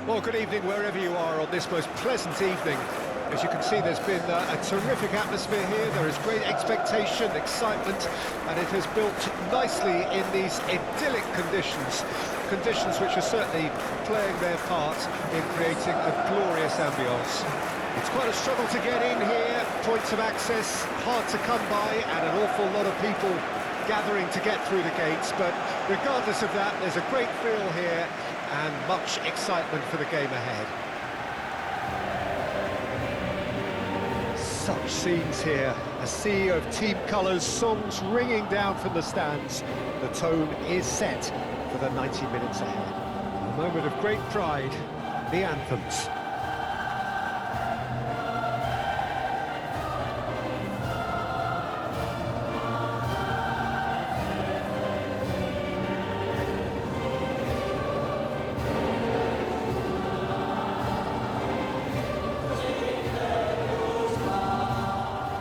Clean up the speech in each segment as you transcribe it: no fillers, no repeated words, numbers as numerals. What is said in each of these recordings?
Well, good evening wherever you are on this most pleasant evening. As you can see, there's been a terrific atmosphere here. There is great expectation, excitement, and it has built nicely in these idyllic conditions. Conditions which are certainly playing their part in creating a glorious ambience. It's quite a struggle to get in here, points of access hard to come by, and an awful lot of people gathering to get through the gates, but regardless of that, there's a great feel here and much excitement for the game ahead. Such scenes here, a sea of team colours, songs ringing down from the stands. The tone is set for the 90 minutes ahead. A moment of great pride, the anthems.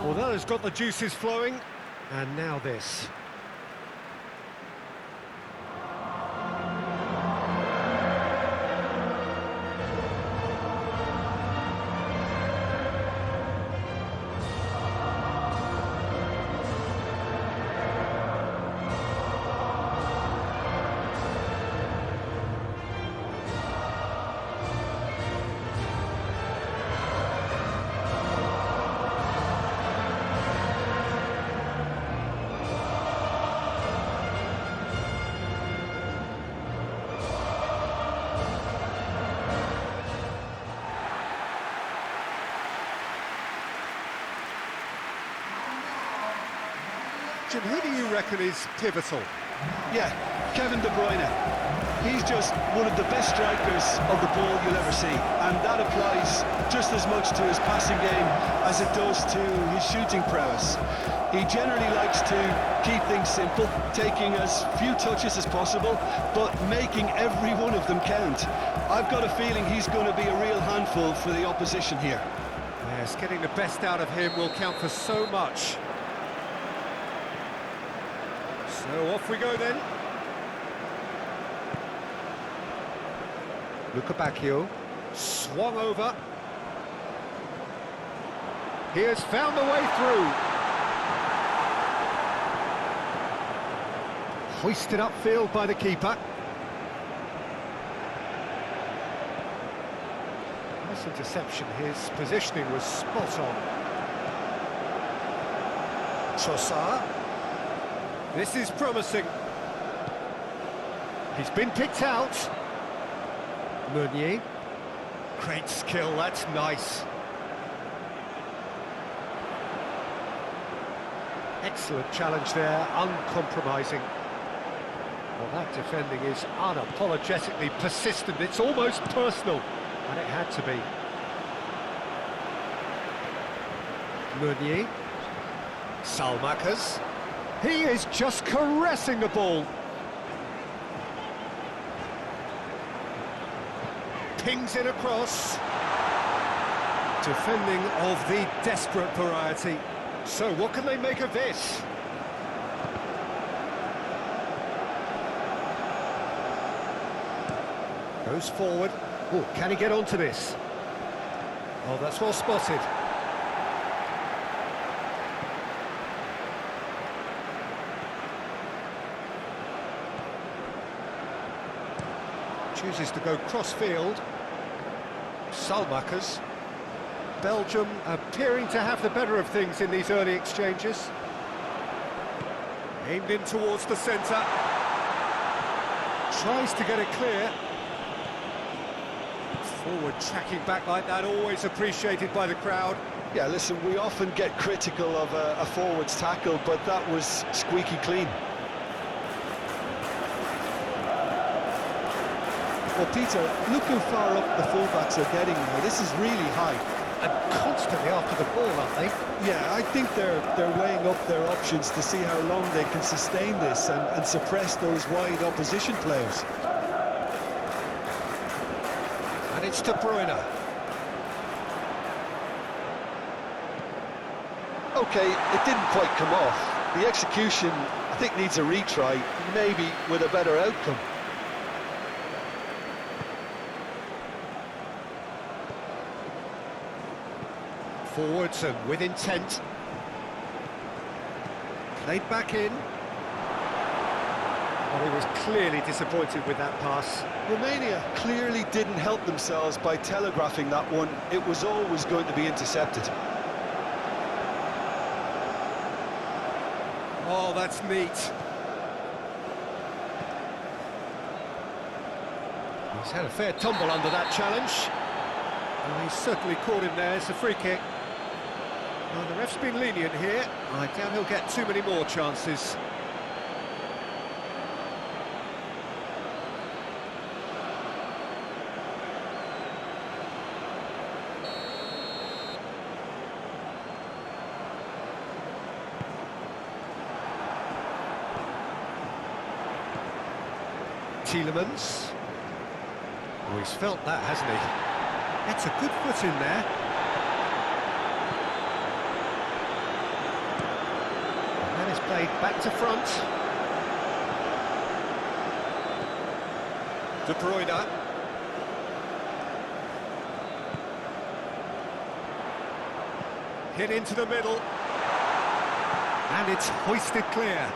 Well, that has got the juices flowing, and now this. Jim, who do you reckon is pivotal? Yeah, Kevin De Bruyne. He's just one of the best strikers of the ball you'll ever see, and that applies just as much to his passing game as it does to his shooting prowess. He generally likes to keep things simple, taking as few touches as possible, but making every one of them count. I've got a feeling he's going to be a real handful for the opposition here. Yes, getting the best out of him will count for so much. So off we go then. Luca Bacchio, swung over. He has found the way through. Hoisted upfield by the keeper. Nice interception, his positioning was spot on. Trossard. This is promising. He's been picked out. Meunier. Great skill, that's nice. Excellent challenge there, uncompromising. Well, that defending is unapologetically persistent. It's almost personal, and it had to be. Meunier. Salmakas. He is just caressing the ball. Pings it across. Defending of the desperate variety. So what can they make of this? Goes forward. Oh, can he get onto this? Oh, that's well spotted. Chooses to go cross-field. Salmakas. Belgium appearing to have the better of things in these early exchanges. Aimed in towards the centre. Tries to get it clear. Forward tracking back like that, always appreciated by the crowd. Yeah, listen, we often get critical of a forward's tackle, but that was squeaky clean. Well, Peter, look how far up the fullbacks are getting now. This is really high. And constantly after the ball, aren't they? Yeah, I think they're weighing up their options to see how long they can sustain this and suppress those wide opposition players. And it's De Bruyne. Okay, it didn't quite come off. The execution, I think, needs a retry, maybe with a better outcome. Forwards and with intent. Played back in. Well, he was clearly disappointed with that pass. Romania clearly didn't help themselves by telegraphing that one. It was always going to be intercepted. Oh, that's neat. He's had a fair tumble under that challenge. Well, he's certainly caught him there. It's a free kick. Well, the ref's been lenient here. I doubt he'll get too many more chances. Tielemans. Oh, he's felt that, hasn't he? It's a good foot in there. And then it's played back to front. De Bruyne. Hit into the middle. And it's hoisted clear.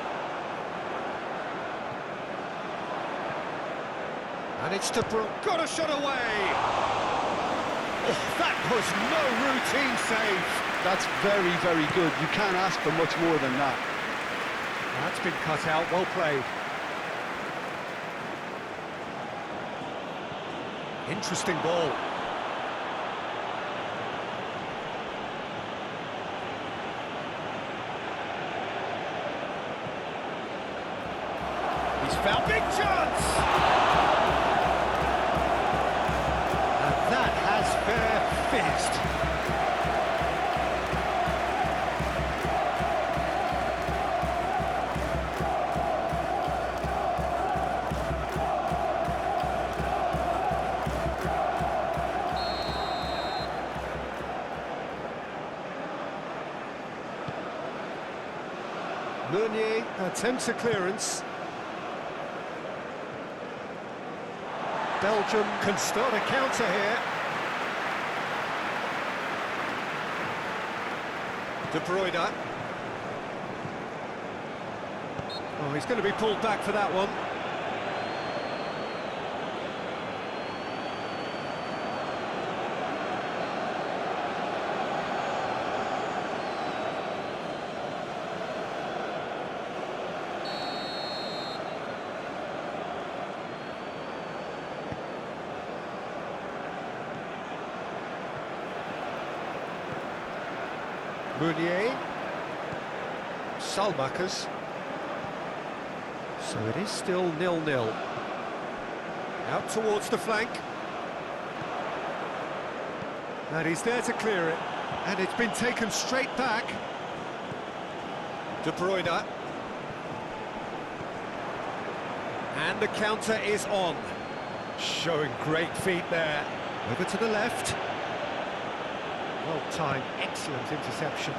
And it's De Bruyne. Got a shot away! Oh, that was no routine save. That's very, very good. You can't ask for much more than that. That's been cut out, well played. Interesting ball. He's found big chance! And that has fair fizzed. Meunier attempts a clearance. Belgium can start a counter here. De Bruyne. Oh, he's going to be pulled back for that one. Meunier. Salmakers. So it is still 0-0. Out towards the flank. And he's there to clear it. And it's been taken straight back. De Bruyne. And the counter is on. Showing great feet there. Over to the left. Well-timed, excellent interception.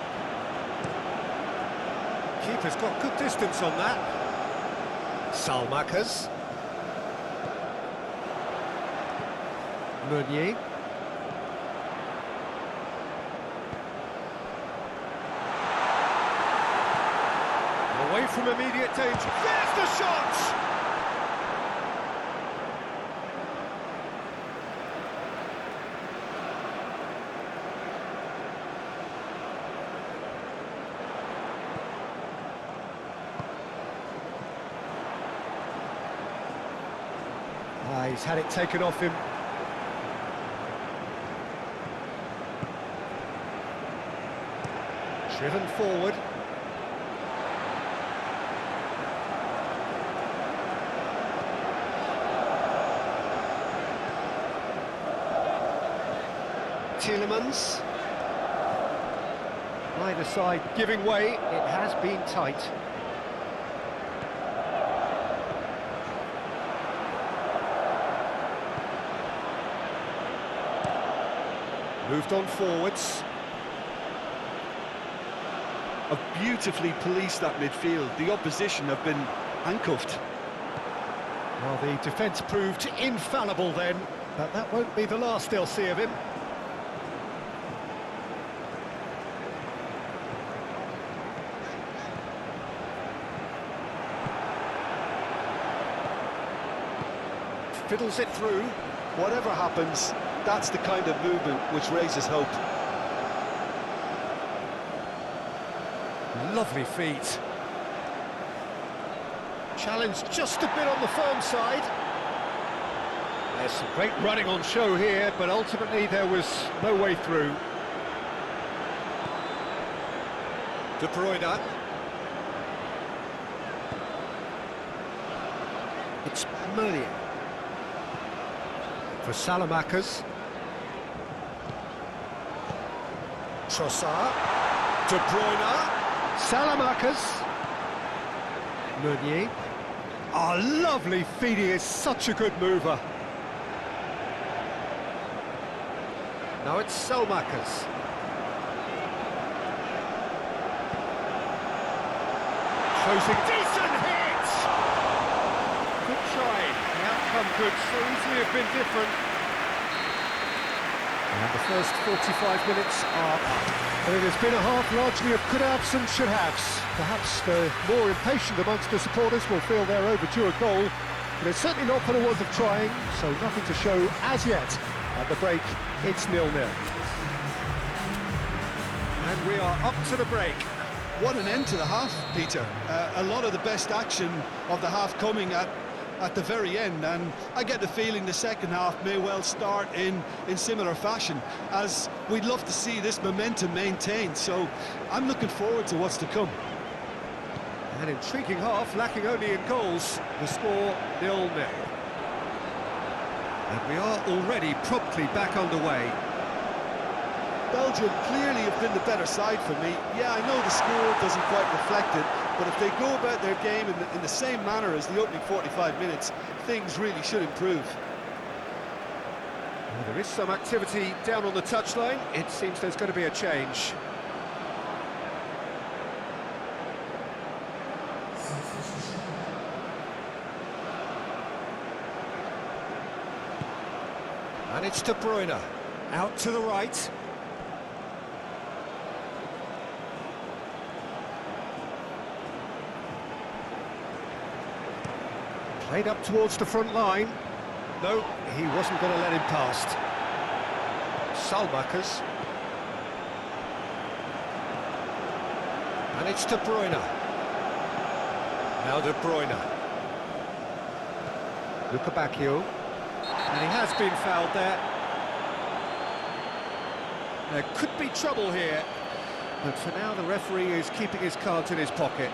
Keeper's got good distance on that. Salmakers. Meunier. Away from immediate danger. There's the shot! He's had it taken off him. Driven forward. Tielemans. Either side giving way. It has been tight. Moved on forwards. Have beautifully policed that midfield. The opposition have been handcuffed. Well, the defence proved infallible then, but that won't be the last they'll see of him. fiddles it through. Whatever happens, that's the kind of movement which raises hope. Lovely feet. Challenge just a bit on the firm side. There's some great running on show here, but ultimately there was no way through. De Bruyne. It's Meunier. For Salamakers. Trossard. De Bruyne. Salamakers. Meunier. Oh, lovely feet, he is such a good mover. Now it's Selmakers. Closing, decent hit! Good try, the outcome could so easily have been different. And the first 45 minutes are up. But it has been a half largely of could-haves and should-haves. Perhaps the more impatient amongst the supporters will feel they're overdue a goal, but it's certainly not for the want of trying, so nothing to show as yet. At the break, it's 0-0. And we are up to the break. What an end to the half, Peter. A lot of the best action of the half coming at the very end, and I get the feeling the second half may well start in similar fashion, as we'd love to see this momentum maintained, so I'm looking forward to what's to come. An intriguing half, lacking only in goals. The score 0-0. And we are already promptly back underway. Belgium clearly have been the better side for me. Yeah, I know the score doesn't quite reflect it, but if they go about their game in the same manner as the opening 45 minutes, things really should improve. Well, there is some activity down on the touchline. It seems there's going to be a change. And it's De Bruyne, out to the right. Played up towards the front line. No, he wasn't going to let him past. Salmakers. And it's De Bruyne. Now De Bruyne. Luca Bacchio. And he has been fouled there. There could be trouble here, but for now the referee is keeping his cards in his pocket.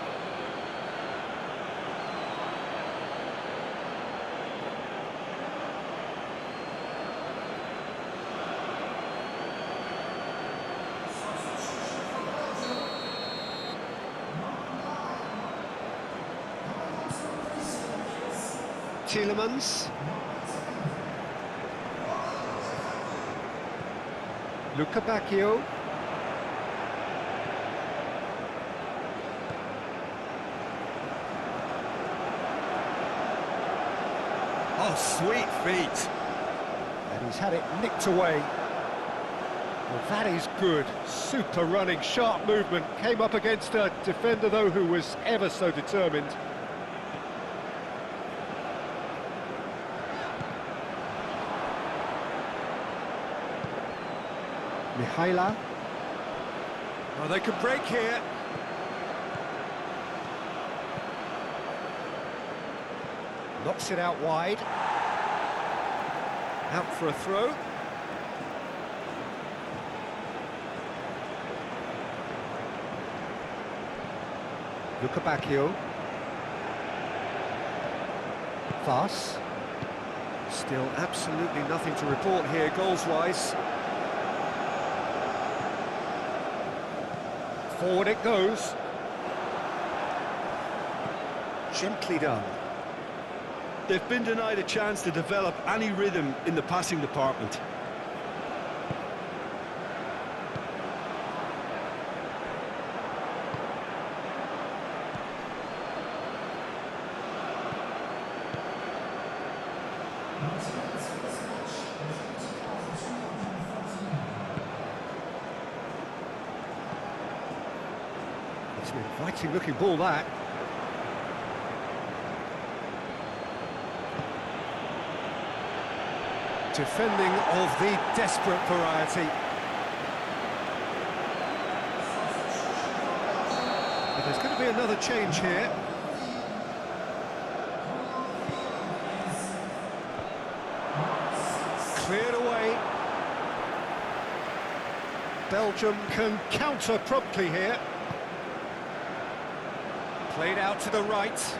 Tielemans. Luca Bacchio. Oh, sweet feet. And he's had it nicked away. Well, that is good. Super running, sharp movement. Came up against a defender, though, who was ever so determined. Mihaila. Oh, they could break here. Knocks it out wide. Out for a throw. Luca Bacchio. Fas. Still absolutely nothing to report here, goals-wise. Forward it goes. Gently done. They've been denied a chance to develop any rhythm in the passing department. It's an inviting looking ball, that. Defending of the desperate variety. But there's going to be another change here. Cleared away. Belgium can counter promptly here. Played out to the right.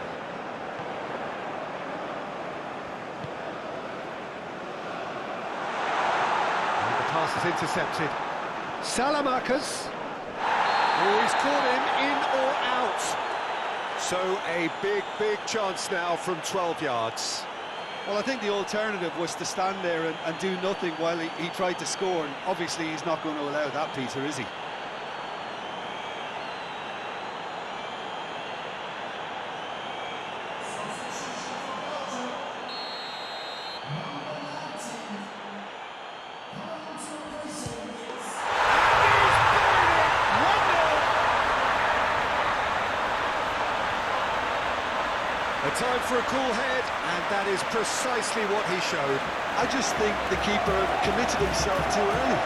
And the pass is intercepted. Salamakers. Oh, he's caught him in or out. So a big chance now from 12 yards. Well, I think the alternative was to stand there and do nothing while he tried to score, and obviously he's not going to allow that, Peter, is he? A time for a cool head, and that is precisely what he showed. I just think the keeper committed himself too early.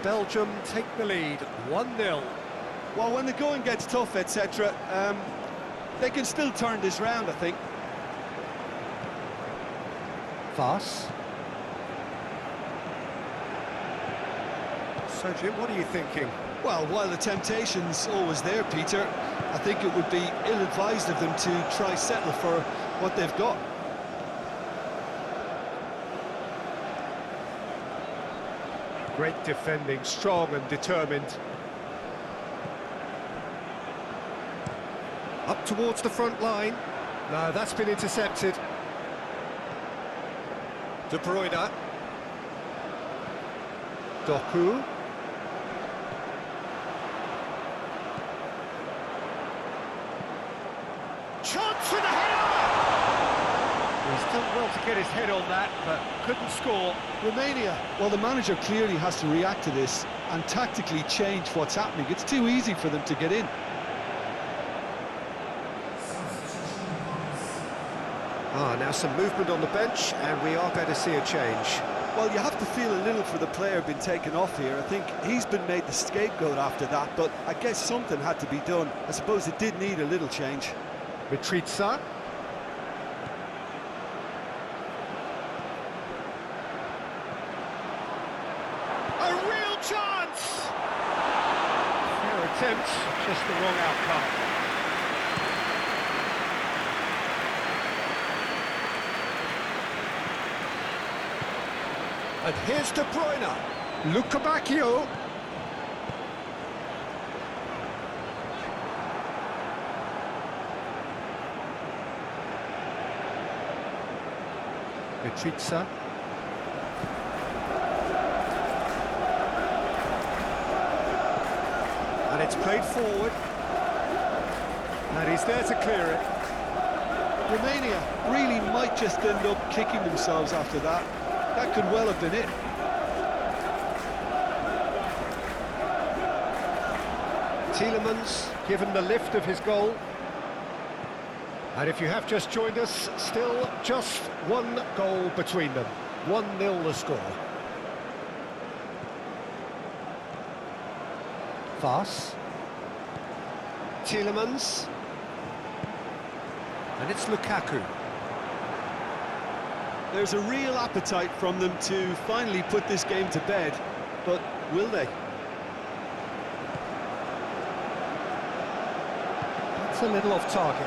Belgium take the lead, 1-0. Well, when the going gets tough, etc., they can still turn this round, I think. Voss. So, Jim, what are you thinking? Well, while the temptation's always there, Peter, I think it would be ill-advised of them to try settle for what they've got. Great defending, strong and determined. Up towards the front line. No, that's been intercepted. De Bruyne. Doku. Chance for the header! He's done well to get his head on that, but couldn't score. Romania, well, the manager clearly has to react to this and tactically change what's happening. It's too easy for them to get in. Now some movement on the bench, and we are going to see a change. Well, you have to feel a little for the player being taken off here. I think he's been made the scapegoat after that, but I guess something had to be done. I suppose it did need a little change. Mitrica. A real chance! Fair attempt, just the wrong outcome. And here's De Bruyne. Lukabakio. Mitrica. And it's played forward. And he's there to clear it. Romania really might just end up kicking themselves after that. That could well have been it. Tielemans given the lift of his goal. And if you have just joined us, still just one goal between them. 1-0 the score. Voss. Tielemans. And it's Lukaku. There's a real appetite from them to finally put this game to bed, but will they? That's a little off target.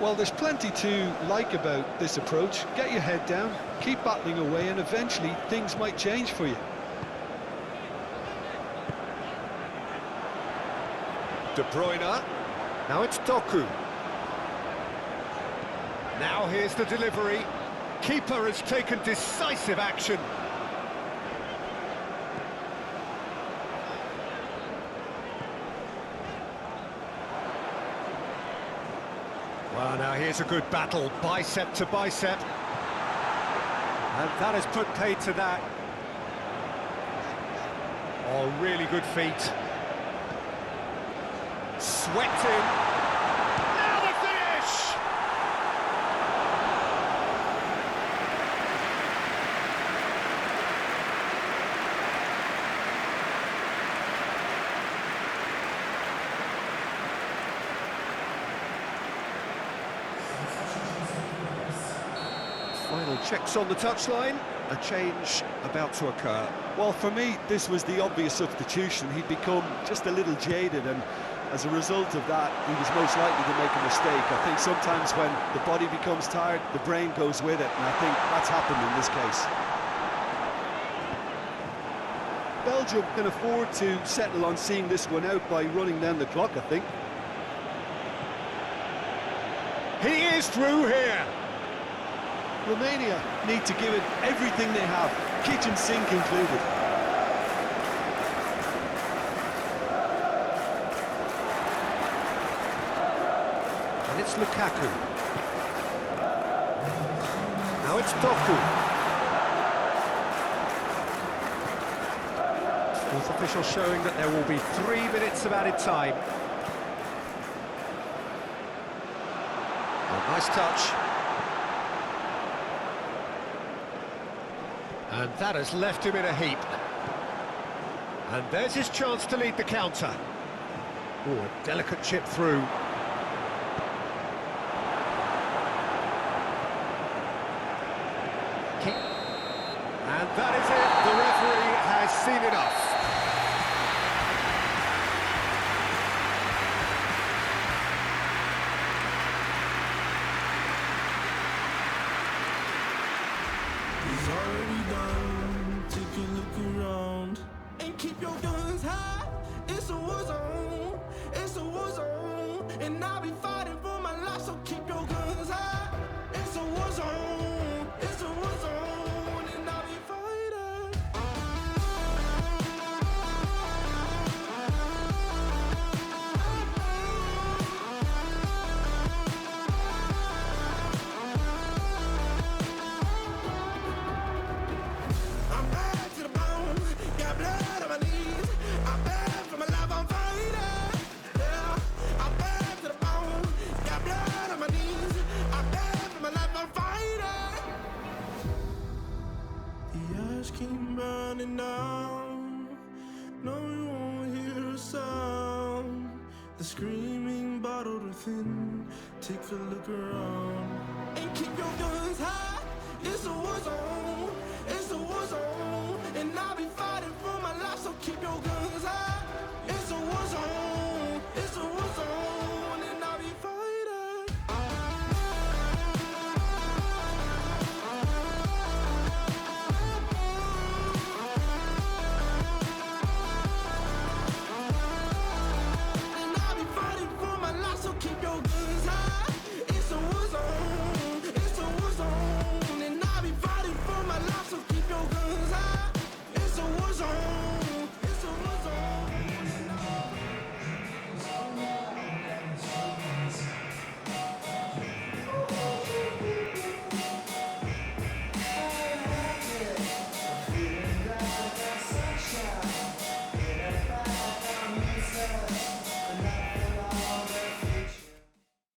Well, there's plenty to like about this approach. Get your head down, keep battling away, and eventually things might change for you. De Bruyne. Now it's Doku. Now here's the delivery. keeper has taken decisive action. Well, now here's a good battle, bicep to bicep. And that has put paid to that. Oh, really good feet. Swept in. Now the finish! Final checks on the touchline. A change about to occur. Well, for me, this was the obvious substitution. He'd become just a little jaded, and as a result of that, he was most likely to make a mistake. I think sometimes when the body becomes tired, the brain goes with it, and I think that's happened in this case. Belgium can afford to settle on seeing this one out by running down the clock, I think. He is through here. Romania need to give it everything they have, kitchen sink included. And it's Lukaku. Now it's Doku. Fourth official showing that there will be 3 minutes of added time. Oh, nice touch. And that has left him in a heap. And there's his chance to lead the counter. Oh, a delicate chip through. And that is it. The referee has seen enough. It's already done. Take a look around and keep your guns high. It's a war zone. It's a war zone. And I'll be fighting for my life, so keep your guns high. It's a war zone. It's a war zone. And I'll be fighting. I'm bad to the bone, got blood on my knees. I'm bad for my life, I'm fighting. Yeah, I'm bad to the bone, got blood on my knees. I'm bad for my life, I'm fighting. The ash keep burning down. No, you won't hear a sound. The screaming bottled within. Take a look around and keep your guns high.